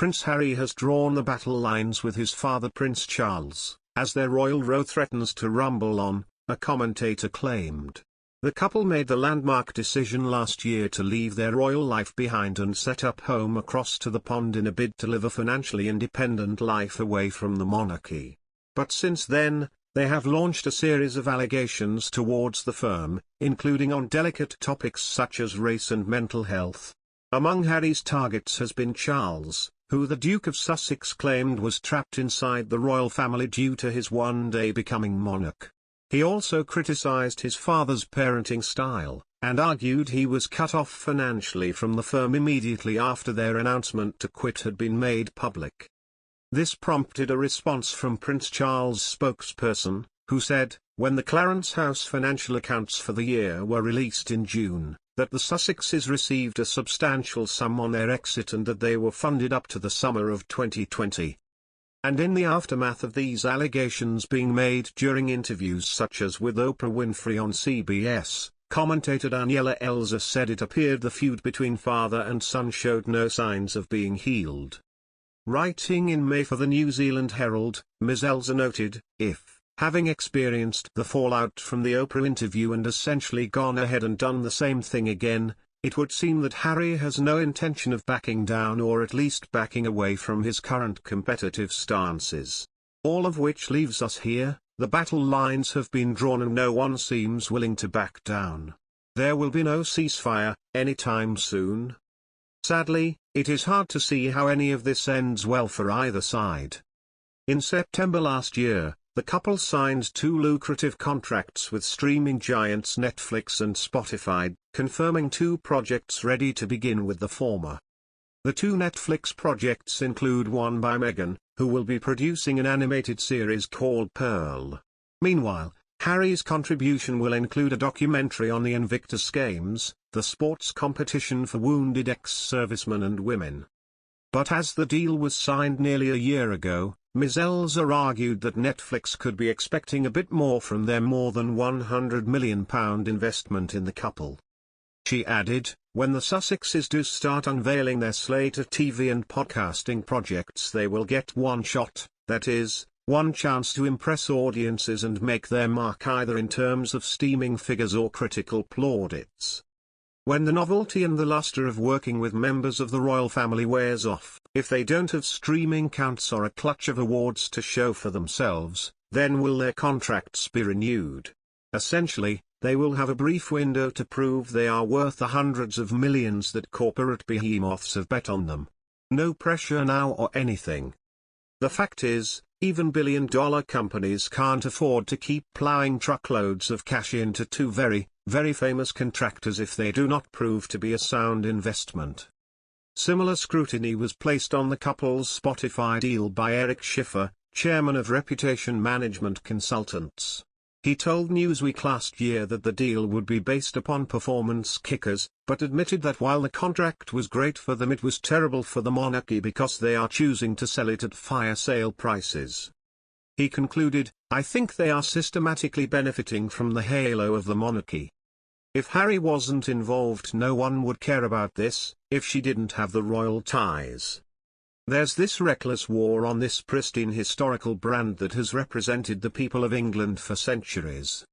Prince Harry has drawn the battle lines with his father Prince Charles, as their royal row threatens to rumble on, a commentator claimed. The couple made the landmark decision last year to leave their royal life behind and set up home across to the pond in a bid to live a financially independent life away from the monarchy. But since then, they have launched a series of allegations towards the firm, including on delicate topics such as race and mental health. Among Harry's targets has been Charles, who the Duke of Sussex claimed was trapped inside the royal family due to his one day becoming monarch. He also criticized his father's parenting style, and argued he was cut off financially from the firm immediately after their announcement to quit had been made public. This prompted a response from Prince Charles' spokesperson, who said, when the Clarence House financial accounts for the year were released in June, that the Sussexes received a substantial sum on their exit and that they were funded up to the summer of 2020. And in the aftermath of these allegations being made during interviews such as with Oprah Winfrey on CBS, commentator Daniela Elza said it appeared the feud between father and son showed no signs of being healed. Writing in May for the New Zealand Herald, Ms. Elza noted, if, having experienced the fallout from the Oprah interview and essentially gone ahead and done the same thing again, it would seem that Harry has no intention of backing down or at least backing away from his current competitive stances. All of which leaves us here, the battle lines have been drawn and no one seems willing to back down. There will be no ceasefire, anytime soon. Sadly, it is hard to see how any of this ends well for either side. In September last year, the couple signed two lucrative contracts with streaming giants Netflix and Spotify, confirming two projects ready to begin with the former. The two Netflix projects include one by Meghan, who will be producing an animated series called Pearl. Meanwhile, Harry's contribution will include a documentary on the Invictus Games, the sports competition for wounded ex-servicemen and women. But as the deal was signed nearly a year ago, Ms. Elza argued that Netflix could be expecting a bit more from their more than £100 million investment in the couple. She added, when the Sussexes do start unveiling their slate of TV and podcasting projects, they will get one shot, that is, one chance to impress audiences and make their mark either in terms of steaming figures or critical plaudits. When the novelty and the luster of working with members of the royal family wears off, if they don't have streaming counts or a clutch of awards to show for themselves, then will their contracts be renewed? Essentially, they will have a brief window to prove they are worth the hundreds of millions that corporate behemoths have bet on them. No pressure now or anything. The fact is, even billion-dollar companies can't afford to keep plowing truckloads of cash into two very famous contractors if they do not prove to be a sound investment. Similar scrutiny was placed on the couple's Spotify deal by Eric Schiffer, chairman of Reputation Management Consultants. He told Newsweek last year that the deal would be based upon performance kickers, but admitted that while the contract was great for them, it was terrible for the monarchy because they are choosing to sell it at fire sale prices. He concluded, I think they are systematically benefiting from the halo of the monarchy. If Harry wasn't involved, no one would care about this, if she didn't have the royal ties. There's this reckless war on this pristine historical brand that has represented the people of England for centuries.